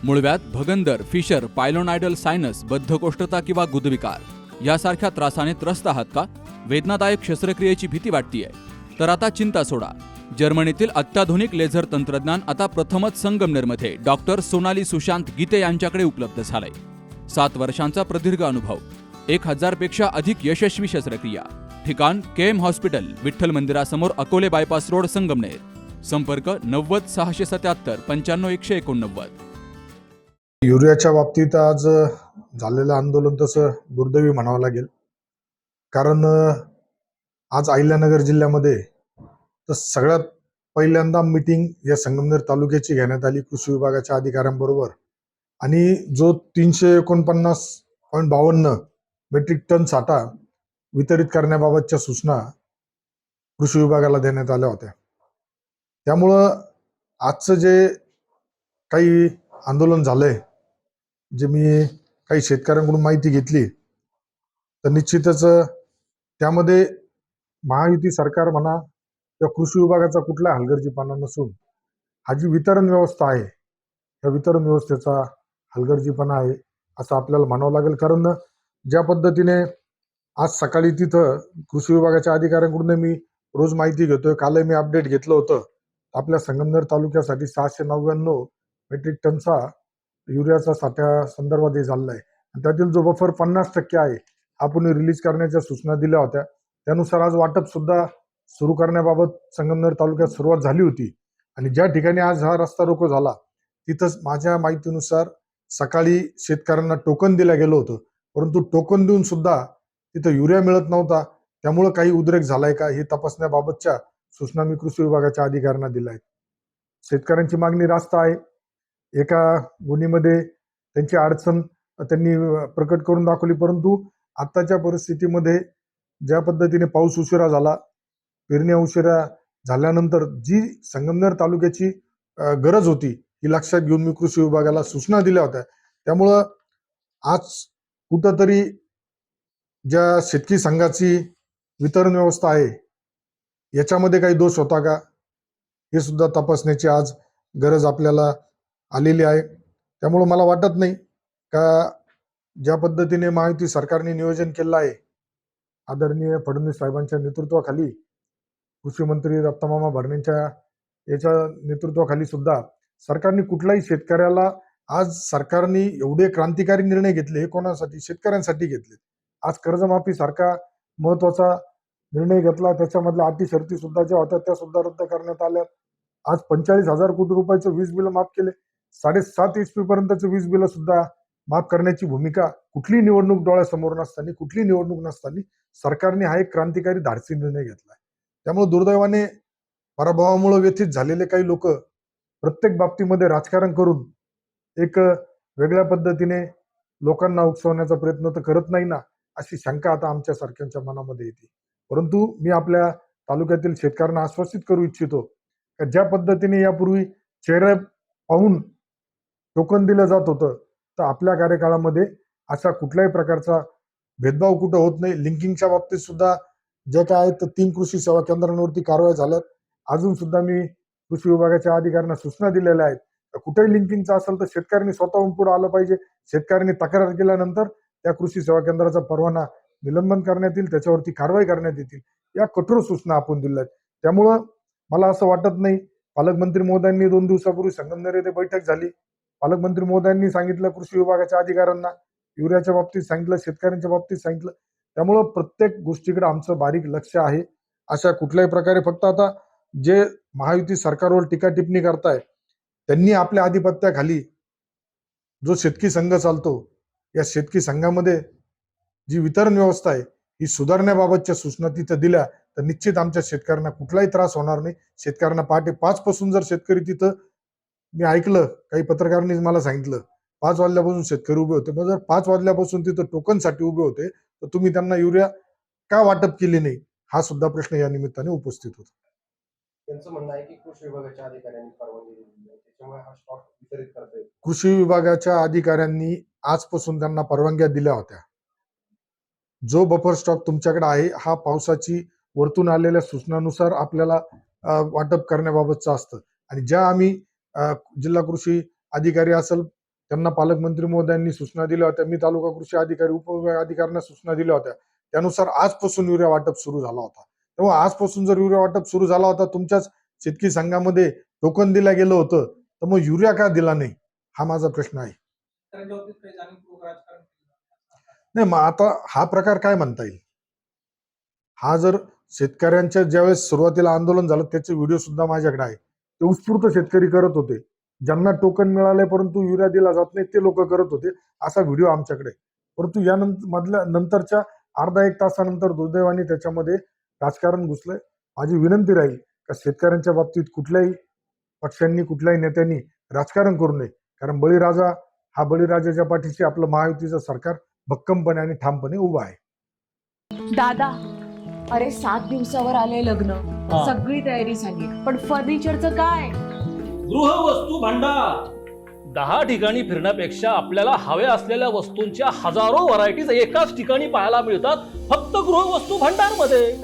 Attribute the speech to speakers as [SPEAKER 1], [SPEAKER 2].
[SPEAKER 1] मुळव्याध, भगंदर, fissure, पायलोनायडल sinus, बद्धकोष्ठता किंवा गुदविकार यासारख्या त्रासाने त्रस्त आहात का? वेदनादायक शस्त्रक्रियेची भीती वाटतेय? तर आता चिंता सोडा. जर्मनीतील अत्याधुनिक लेझर तंत्रज्ञान आता प्रथमच संगमनेरमध्ये डॉक्टर सोनाली सुशांत गीते यांच्याकडे उपलब्ध झालंय. 7 वर्षांचा प्रदीर्घ अनुभव, 1000 पेक्षा अधिक यशस्वी शस्त्रक्रिया. ठिकाण केएम हॉस्पिटल, विठ्ठल मंदिरासमोर, अकोले बायपास रोड, संगमनेर. संपर्क 90 677 95 189.
[SPEAKER 2] युरियाच्या बाबतीत आज झालेलं आंदोलन तसं दुर्दैवी म्हणावं लागेल. कारण आज अहिल्यानगर जिल्ह्यामध्ये तर सगळ्यात पहिल्यांदा मीटिंग या संगमनेर तालुक्याची घेण्यात आली कृषी विभागाच्या अधिकाऱ्यांबरोबर. आणि जो 349.52 मेट्रिक टन साठा वितरित करण्याबाबतच्या सूचना कृषी विभागाला देण्यात आल्या होत्या. त्यामुळं आजचं जे काही आंदोलन झालंय, जे मी काही शेतकऱ्यांकडून माहिती घेतली, तर निश्चितच त्यामध्ये महायुती सरकार म्हणा किंवा कृषी विभागाचा कुठला हलगर्जीपणा नसून हा जी वितरण व्यवस्था आहे त्या वितरण व्यवस्थेचा हलगर्जीपणा आहे असं आपल्याला म्हणावं लागेल. कारण ज्या पद्धतीने आज सकाळी तिथं कृषी विभागाच्या अधिकाऱ्यांकडून मी रोज माहिती घेतोय, कालही मी अपडेट घेतलं होतं, आपल्या संगमनेर तालुक्यासाठी 699 मेट्रिक टनचा युरियाचा साठ्या संदर्भात हे झालेला आहे. आणि त्यातील जो बफर 50% आहे हा पुणे रिलीज करण्याच्या सूचना दिल्या होत्या. त्यानुसार आज वाटप सुद्धा सुरू करण्याबाबत संगमनेर तालुक्यात सुरुवात झाली होती. आणि ज्या ठिकाणी आज हा रस्ता रोको झाला तिथंच माझ्या माहितीनुसार सकाळी शेतकऱ्यांना टोकन दिलं गेलं होतं, परंतु टोकन देऊन सुद्धा तिथं युरिया मिळत नव्हता. त्यामुळे काही उद्रेक झालाय का हे तपासण्याबाबतच्या सूचना मी कृषी विभागाच्या अधिकाऱ्यांना दिल्या आहेत. शेतकऱ्यांची मागणी रास्त आहे. एका गुन्हेमध्ये त्यांची अडचण त्यांनी प्रकट करून दाखवली, परंतु आत्ताच्या परिस्थितीमध्ये ज्या पद्धतीने पाऊस उशिरा झाला, पेरण्या उशिरा झाल्यानंतर जी संगमनेर तालुक्याची गरज होती ही लक्षात घेऊन मी कृषी विभागाला सूचना दिल्या होत्या. त्यामुळं आज कुठंतरी ज्या शेतकरी संघाची वितरण व्यवस्था आहे याच्यामध्ये काही दोष होता का हे सुद्धा तपासण्याची आज गरज आपल्याला आलेली आहे. त्यामुळं मला वाटत नाही का ज्या पद्धतीने महायुती सरकारने नियोजन केलं आहे आदरणीय फडणवीस साहेबांच्या नेतृत्वाखाली, कृषी मंत्री दत्तामामा भरणेंच्या याच्या नेतृत्वाखाली सुद्धा सरकारने कुठल्याही शेतकऱ्याला, आज सरकारने एवढे क्रांतिकारी निर्णय घेतले, हे कोणासाठी? शेतकऱ्यांसाठी घेतले. आज कर्जमाफी सारखा महत्वाचा निर्णय घेतला, त्याच्यामधल्या अटी शर्ती सुद्धा ज्या होत्या त्या सुद्धा रद्द करण्यात आल्या. आज 45,000 कोटी रुपयाचं वीज बिल माफ केले. 7.5 HP पर्यंतचं वीज बिल सुद्धा माफ करण्याची भूमिका कुठली निवडणूक डोळ्यासमोर नसताना, कुठली निवडणूक नसताना सरकारने हा एक क्रांतिकारी धाडसी निर्णय घेतलाय. त्यामुळे दुर्दैवाने पराभवामुळे व्यथित झालेले काही लोक प्रत्येक बाबतीमध्ये राजकारण करून एक वेगळ्या पद्धतीने लोकांना उकसवण्याचा प्रयत्न तर करत नाही ना, अशी शंका आता आमच्या सारख्यांच्या मनामध्ये येते. परंतु मी आपल्या तालुक्यातील शेतकऱ्यांना आश्वासित करू इच्छितो की ज्या पद्धतीने यापूर्वी चेहरे पाहून टोकन दिलं जात होतं, तर आपल्या कार्यकाळामध्ये अशा कुठल्याही प्रकारचा भेदभाव कुठं होत नाही. लिंकिंगच्या बाबतीत सुद्धा जे काय आहे तर 3 कृषी सेवा केंद्रांवरती कारवाई झाल्यात. अजून सुद्धा मी कृषी विभागाच्या अधिकाऱ्यांना सूचना दिलेल्या आहेत. कुठेही लिंकिंगचं असेल तर शेतकऱ्यांनी स्वतःहून पुढे आलं पाहिजे. शेतकऱ्यांनी तक्रार केल्यानंतर त्या कृषी सेवा केंद्राचा परवाना निलंबन करण्यात येईल, त्याच्यावरती कारवाई करण्यात येतील, या कठोर सूचना आपण दिल्या आहेत. त्यामुळं मला असं वाटत नाही. पालकमंत्री महोदयांनी 2 दिवसापूर्वी संगमनेर येथे बैठक झाली. पालकमंत्री महोदयांनी सांगितलं कृषी विभागाच्या अधिकाऱ्यांना, युरियाच्या बाबतीत सांगितलं, शेतकऱ्यांच्या बाबतीत सांगितलं. त्यामुळं प्रत्येक गोष्टीकडे आमचं बारीक लक्ष आहे. अशा कुठल्याही प्रकारे फक्त आता जे महायुती सरकारवर टीका टिप्पणी करताय त्यांनी आपल्या आधिपत्याखाली जो शेतकरी संघ चालतो, या शेतकरी संघामध्ये जी वितरण व्यवस्था आहे ही सुधारण्याबाबतच्या सूचना तिथं दिल्या तर निश्चित आमच्या शेतकऱ्यांना कुठलाही त्रास होणार नाही. शेतकऱ्यांना पहाटे 5 पासून जर शेतकरी तिथं, मी ऐकलं काही पत्रकारांनी मला सांगितलं 5 वाजल्यापासून शेतकरी उभे होते, मग जर 5 वाजल्यापासून तिथं टोकनसाठी उभे होते तर तुम्ही त्यांना युरिया का वाटप केली नाही, हा सुद्धा प्रश्न या निमित्ताने उपस्थित होता.
[SPEAKER 3] त्यांचं म्हणणं आहे की कृषी विभागाच्या अधिकाऱ्यांनी परवानगी दिलेली आहे, त्याच्यामुळे हा स्टॉक वितरित करता येईल.
[SPEAKER 2] कृषी विभागाच्या अधिकाऱ्यांनी आजपासून त्यांना परवानग्या दिल्या होत्या. जो बफर स्टॉक तुमच्याकडे आहे हा पावसाची वरतून आलेल्या सूचनानुसार आपल्याला वाटप करण्याबाबतचं असतं. आणि ज्या आम्ही जिल्हा कृषी अधिकारी असेल, त्यांना पालकमंत्री महोदयांनी सूचना दिल्या होत्या, मी तालुका कृषी अधिकारी उपविभागाधिकाऱ्यांना सूचना दिल्या होत्या. त्यानुसार आजपासून युरिया वाटप सुरू झाला होता. तेव्हा आजपासून जर युरिया वाटप सुरू झाला होता, तुमच्याच शेतकरी संघामध्ये टोकन दिलं गेलं होतं, तर मग युरिया का दिला नाही, हा माझा प्रश्न आहे. नाही, मग आता हा प्रकार काय म्हणता येईल? हा जर शेतकऱ्यांच्या ज्यावेळेस सुरुवातीला आंदोलन झालं त्याचे व्हिडिओ सुद्धा माझ्याकडे आहे. ते उत्स्फूर्त शेतकरी करत होते, ज्यांना टोकन मिळाले परंतु युरिया दिला जात नाही ते लोक करत होते, असा व्हिडिओ आमच्याकडे. परंतु या नंतरच्या अर्धा एक तासानंतर दुर्दैवाने त्याच्यामध्ये राजकारण घुसलंय. माझी विनंती राहील का शेतकऱ्यांच्या बाबतीत कुठल्याही पक्षांनी कुठल्याही नेत्यांनी राजकारण करू नये, कारण बळीराजाच्या पाठीशी आपलं महायुतीचं सरकार भक्कमपणे आणि ठामपणे उभं आहे.
[SPEAKER 4] दादा, अरे 7 दिवसावर आले लग्न, सगळी तयारी झाली, पण फर्निचरचं काय?
[SPEAKER 5] गृहवस्तू भांडार 10 ठिकाणी फिरण्यापेक्षा आपल्याला हव्या असलेल्या वस्तूंच्या हजारो व्हरायटीज एकाच ठिकाणी पाहायला मिळतात फक्त गृहवस्तू भांडार मध्ये.